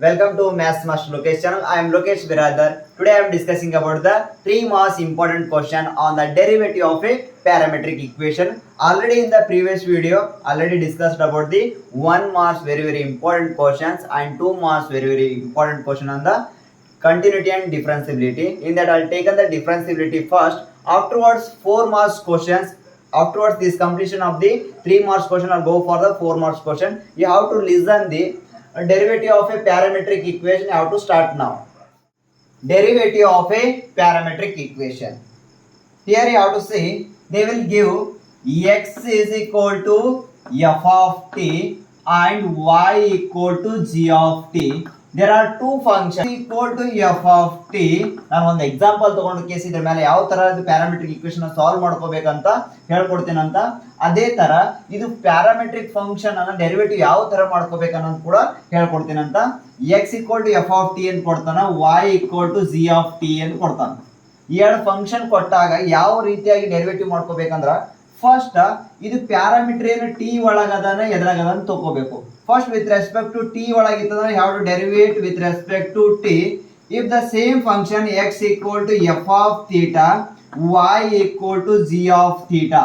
Welcome to Maths Master Lokesh channel. I am Lokesh Biradar. Today I am discussing about the 3 most important question on the derivative of a parametric equation. Already in the previous video, already discussed about the 1 marks very important questions and 2 marks very important question on the continuity and differentiability. In that I'll take on the differentiability first. Afterwards 4 marks questions. Afterwards this completion of the 3 marks question, I'll go for the 4 marks question. You have to listen the derivative of a parametric equation. You have to start now. Derivative of a parametric equation. Here you have to see they will give x is equal to f of t and y equal to g of t. There are two functions equal to f of t. ನಾನು ಒಂದು example ತಗೊಂಡು case ಇದ್ರ ಮೇಲೆ ಯಾವ ತರ parametric equation solve ಮಾಡ್ಕೋಬೇಕಂತ ಹೇಳ್ಕೊಡ್ತೀನಂತ. ಅದೇ ತರ ಇದು ಪ್ಯಾರಾಮೆಟ್ರಿಕ್ ಫಂಕ್ಷನ್ ಅನ್ನ ಡೆರಿವೇಟಿವ್ ಯಾವ ತರ ಮಾಡ್ಕೋಬೇಕು ಅನ್ನೋದು ಕೂಡ ಹೇಳ್ಕೊಡ್ತೀನಂತ. x equal to f of t ಅಂತ ಕೊಡ್ತಾನ, y equal to g of t ಅಂತ ಕೊಡ್ತಾನ. ಈ ಎರಡು ಫಂಕ್ಷನ್ ಕೊಟ್ಟಾಗ ಯಾವ ರೀತಿಯಾಗಿ ಡೆರಿವೇಟಿವ್ ಮಾಡ್ಕೋಬೇಕಂದ್ರ ಫಸ್ಟ್ ಇದು ಪ್ಯಾರಾಮೀಟರ್ ಏನು ಟಿ ಒಳಗದಾನ ಎದ್ರಾಗದಾನ ತಗೋಬೇಕು. First with respect to T ಒಳಗಿತ್ತಂದ್ರೆ have to derivate with respect to T if the same function x equal to f of theta y equal to g of theta.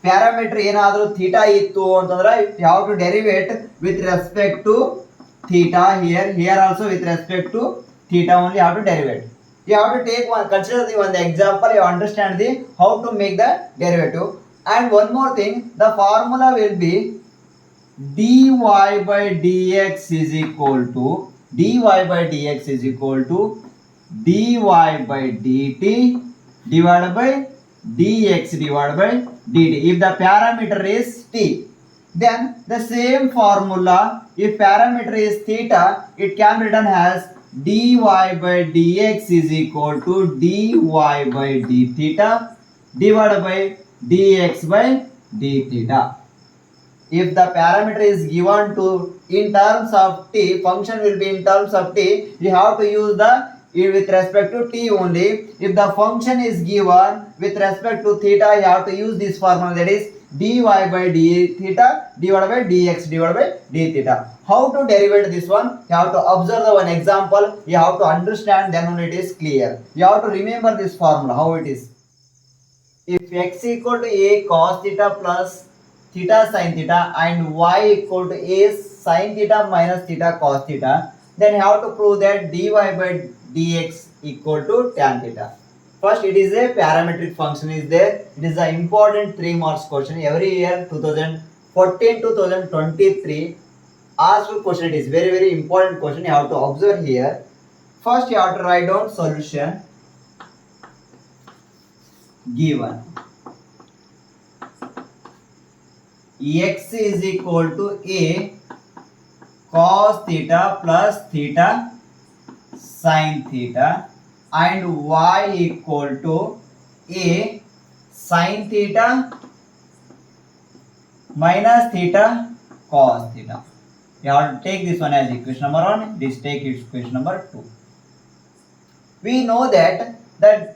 Parameter ಏನಾದರೂ theta ಇತ್ತು ಅಂತಂದ್ರೆ have to derivate with respect to theta. Here also with respect to theta only have to derivate. You have to take one, consider the one example, you understand the how to make the derivative. And one more thing, the formula will be dy by dx is equal to dy by dx is equal to dy by dt divided by dx divided by dt. If the parameter is t, then the same formula, if parameter is theta, it can be written as dy by dx is equal to dy by d theta divided by dx by d theta. If the parameter is given to in terms of t, function will be in terms of t, you have to use the with respect to t only. If the function is given with respect to theta, you have to use this formula, that is dy by d theta divided by dx divided by d theta. How to derivate this one? You have to observe the one example, you have to understand, then only it is clear. You have to remember this formula, how it is. If x equal to a cos theta plus theta sin theta and y equal to a sin theta minus theta cos theta, then you have to prove that dy by dx equal to tan theta. First, it is a parametric function is there. It is an important 3 marks question every year. 2014 to 2023 asked question. It is very important question. You have to observe here. First, you have to write down solution given x is equal to a cos theta plus theta sin theta and y equal to a sin theta minus theta cos theta. You have to take this one as equation number 1, this take equation number 2. We know that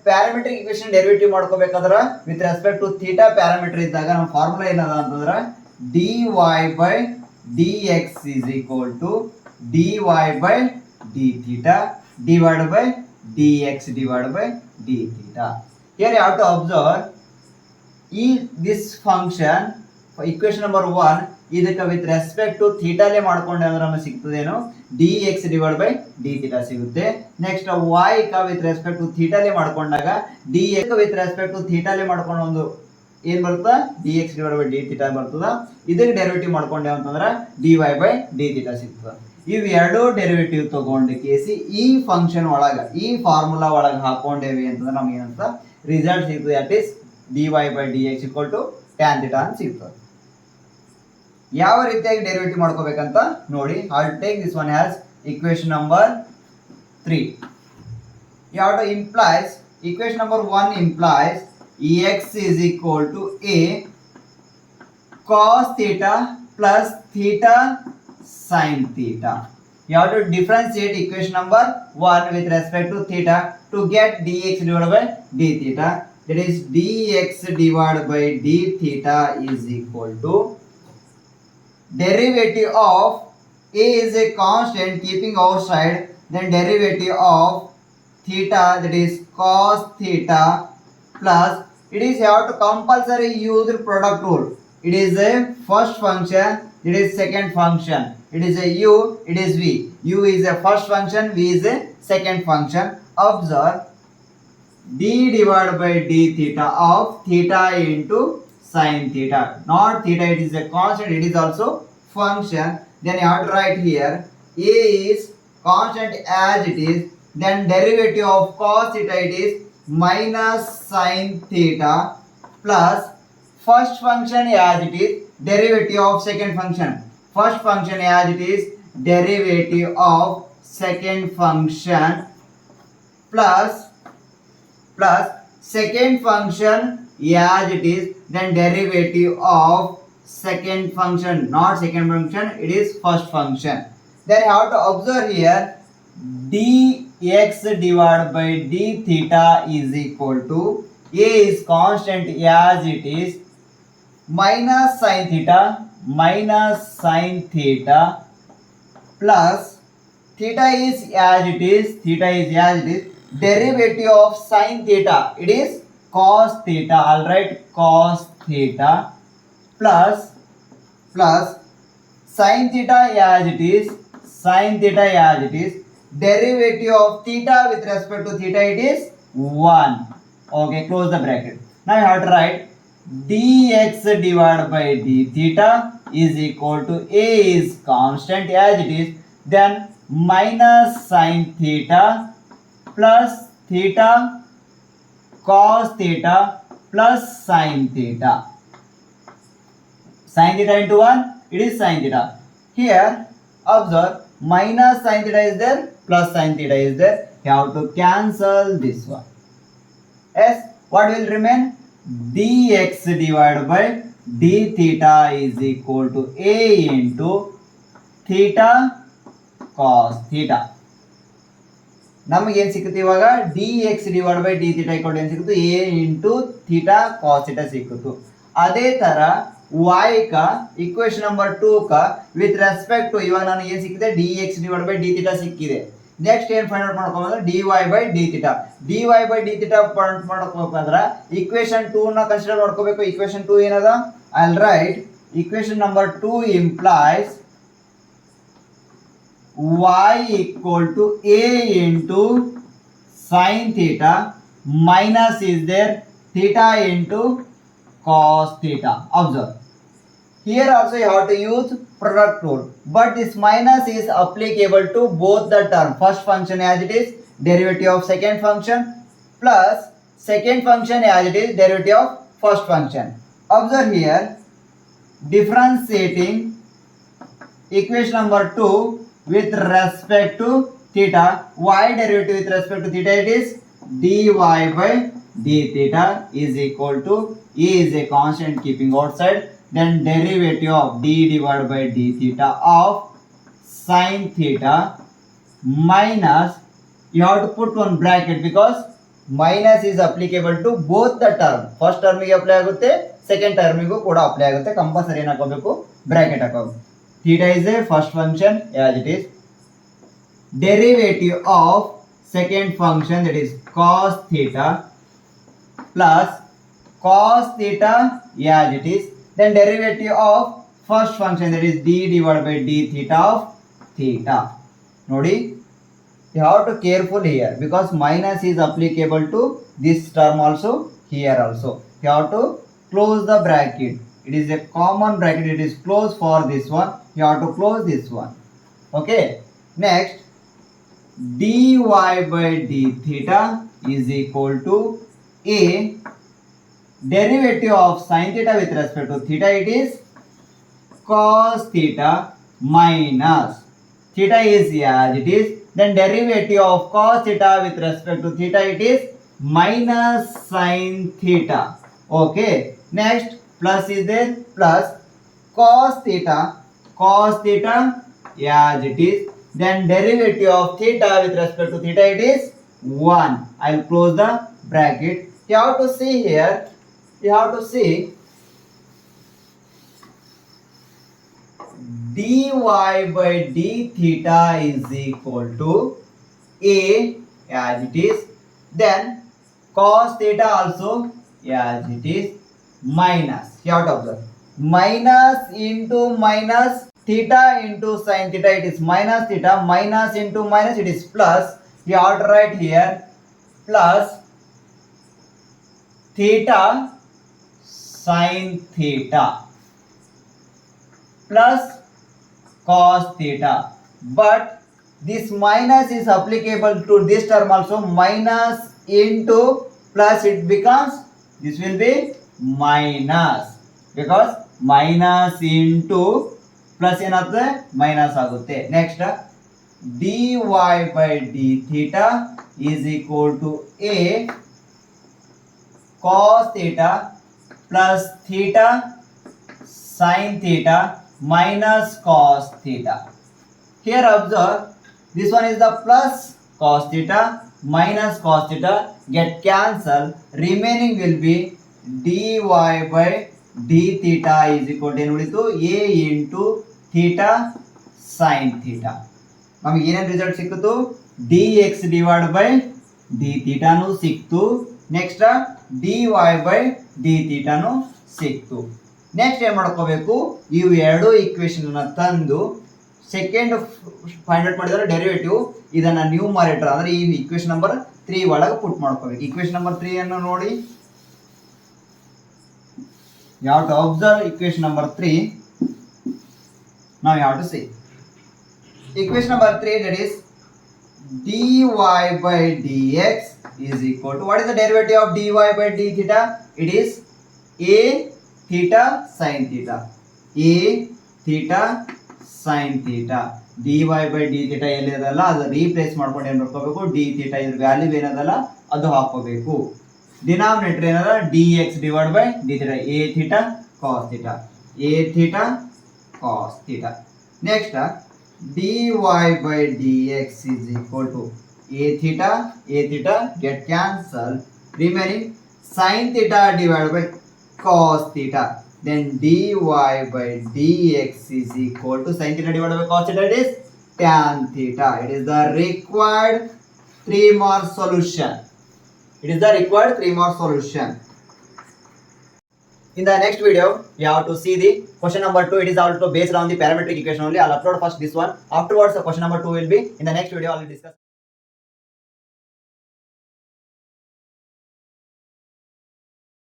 parametric equation derivative ಮಾಡ್ಕೋಬೇಕಾದ್ರೆ with respect to theta parameter ಇದ್ದಾಗ ನಮ್ಮ formula ಏನದ ಅಂತಂದ್ರೆ dy by dx is equal to dy by d theta divided by dx divided by d theta. Here you have to observe this function equation number 1 ಇದಕ್ಕೆ with respect to theta ಲೇ ಮಾಡ್ಕೊಂಡೆ ಅಂದ್ರೆ ನಮಗೆ ಸಿಗ್ತದೇನು dx divided by d theta ಸಿಗುತ್ತೆ. Next y ಕ with respect to theta ಲೇ ಮಾಡ್ಕೊಂಡಾಗ dx with respect to theta ಲೇ ಮಾಡ್ಕೊಂಡು ಒಂದು ಏನು ಬರುತ್ತಾ dx divided by d theta ಬರ್ತದ. ಇದಕ್ಕೆ ಡೆರಿವೇಟಿವ್ ಮಾಡ್ಕೊಂಡೆ ಅಂತಂದ್ರೆ dy by d theta ಸಿಗ್ತದ. ಇವು ಎರಡು ಡೆರಿವೇಟಿವ್ ತಗೊಂಡು ಕೇಸಿ ಈ ಫಂಕ್ಷನ್ ಒಳಗ ಈ ಫಾರ್ಮುಲಾ ಒಳಗ ಹಾಕೊಂಡೇವಿ ಅಂತಂದ್ರೆ ನಮಗೆ ಏನಂತ ರಿಸಲ್ಟ್ ಸಿಗ್ತದೆ, that is dy by dx equal to tan theta ಅಂತ ಸಿಗ್ತದೆ. ಯಾವ ರೀತಿಯಾಗಿ ಡೆರಿವೇಟಿವ್ ಮಾಡ್ಕೋಬೇಕಂತ ನೋಡಿ. I will take this one as equation number 3. You have to implies equation number 1 implies x is equal to a cos theta plus theta sin theta. You have to differentiate equation number 1 with respect to theta to get dx divided by d theta. That is dx divided by d theta is equal to derivative of A is a constant keeping outside, then derivative of theta, that is cos theta, plus it is have to compulsory use product rule. It is a first function, it is second function. It is a u, it is v. U is a first function, v is a second function. Observe d divided by d theta of theta into sin theta. Not theta, it is a constant, it is also function. Then you have to write here a is constant as it is, then derivative of cos theta it is minus sin theta, plus first function as it is, derivative of second function. First function as it is, derivative of second function, plus second function as it is, then derivative of second function, not second function, it is first function. Then you have to observe here dx divided by d theta is equal to a is constant as it is minus sin theta plus theta is as it is, derivative of sin theta, it is cos theta, alright, cos theta, plus sin theta as it is, derivative of theta with respect to theta it is 1. Okay, close the bracket. Now you have to write dx divided by d theta is equal to a is constant as it is, then minus sin theta plus theta cos theta plus sin theta. Sin theta into 1, it is sin theta. Here, observe, minus sin theta is there, plus sin theta is there. You have to cancel this one. Yes, what will remain? Dx divided by d theta is equal to a into theta cos theta. ನಮಗೆ ಏನು ಸಿಗುತ್ತೆ ಇವಾಗ dx divided by d theta equal to ಏನು ಸಿಕ್ಕಿತು a into theta cos theta ಸಿಕ್ಕಿತು. ಅದೇ ತರ y का इक्वेशन नंबर 2 का ವಿತ್ ರೆಸ್ಪೆಕ್ಟ್ ಟು ಇವಾಗ ನಾನು ಏನು ಸಿಕ್ಕಿದೆ dx divided by d theta ಸಿಕ್ಕಿದೆ. ನೆಕ್ಸ್ಟ್ ಏನು ಫೈಂಡ್ ಔಟ್ ಮಾಡ್ಕೊಂಡ್ರೆ dy by d theta. dy by d theta find ಮಾಡ್ಕೋಬೇಕಂದ್ರೆ ಇಕ್ವೇಶನ್ 2 ನ ಕನ್ಸಿಡರ್ ಮಾಡ್ಕೋಬೇಕು. ಇಕ್ವೇಶನ್ 2 ಏನದ? I'll write equation number 2 implies y equal to a into sin theta minus is there theta into cos theta. Observe. Here also you have to use product rule, but this minus is applicable to both the term. First function as it is, derivative of second function, plus second function as it is, derivative of first function. Observe here, differentiating equation number 2 with respect to theta, y derivative with respect to theta it is dy by d theta is equal to a is a constant keeping outside, then derivative of d divided by d theta of sin theta minus, you have to put one bracket because minus is applicable to both the term. First term ಗೆ apply ಆಗುತ್ತೆ, second term ಗೂ ಕೂಡ apply ಆಗುತ್ತೆ. Compulsory ಏನು ಹಾಕೋಬೇಕು? Bracket ಹಾಕೋಬೇಕು. Theta is a first function as it is, derivative of second function that is cos theta plus cos theta as it is, then derivative of first function that is d divided by d theta of theta. Nodi, you have to careful here because minus is applicable to this term also, here also. You have to close the bracket. It is a common bracket, it is closed for this one. You have to close this one. Okay. Next, dy by d theta is equal to a derivative of sin theta with respect to theta it is cos theta minus theta is as it is, then derivative of cos theta with respect to theta it is minus sin theta. Okay. Next, plus is there, plus cos theta as it is, then derivative of theta with respect to theta it is 1. I'll close the bracket. You have to see here, you have to see dy by d theta is equal to a as it is, then cos theta also as it is, minus, you have to observe, minus into minus, theta into sin theta, it is minus theta, minus into minus, it is plus, you have to write here plus theta sin theta plus cos theta, but this minus is applicable to this term also, minus into plus, it becomes, this will be minus, because minus into plus ಏನಾಗುತ್ತೆ minus ಆಗುತ್ತೆ. Next dy by d theta is equal to a cos theta plus theta sin theta minus cos theta. Here observe, this one is the plus cos theta minus cos theta get cancelled, remaining will be dy by d theta is equal to ಏನು ಉಳಿತು a into theta sin theta. ನಮಗೆ ಏನೇನು result ಸಿಕ್ಕಿತು, dx divided by d theta ನು ಸಿಕ್ತು, next dy by d theta ನು ಸಿಕ್ತು. Next ಏನು ಮಾಡ್ಕೋಬೇಕು, ಇವು ಎರಡು ಈಕ್ವೇಶನ್ ಅನ್ನ ತಂದು ಸೆಕೆಂಡ್ ಫೈಂಡ್ ಔಟ್ ಮಾಡಿದ್ರೆ ಡೆರಿವೇಟಿವ್, ಇದನ್ನ ನ್ಯೂಮರೇಟರ್ ಅಂದ್ರೆ ಈ ಈಕ್ವೇಶನ್ ನಂಬರ್ 3 ಒಳಗೆ ಪುಟ್ ಮಾಡ್ಕೋಬೇಕು. ಈಕ್ವೇಶನ್ ನಂಬರ್ 3 ಅನ್ನು ನೋಡಿ, you have to observe equation number 3. Now you have to see equation number 3, that is dy by dx is equal to, what is the derivative of dy by d theta? It is a theta sin theta, a theta sin theta. dy by d theta ಎಲ್ಲಿದಲ್ಲ ಅದು replace ಮಾಡ್ಕೊಂಡು ಏನು ಮಾಡ್ಕೋಬೇಕು, d theta ಇದ್ರ value ಏನದಲ್ಲ ಅದು ಹಾಕೋಬೇಕು. Denominator ಏನದ dx divided by d theta, a theta cos theta, a theta cos theta. Next dy by dx is equal to a theta get cancelled, remaining sin theta divided by cos theta, then dy by dx is equal to sin theta divided by cos theta, it is tan theta. It is the required 3-mark solution. It is the required 3-mark solution. In the next video, you have to see the question number 2. It is also based on the parametric equation only. I'll upload first this one. Afterwards, the question number 2 will be in the next video. I'll discuss.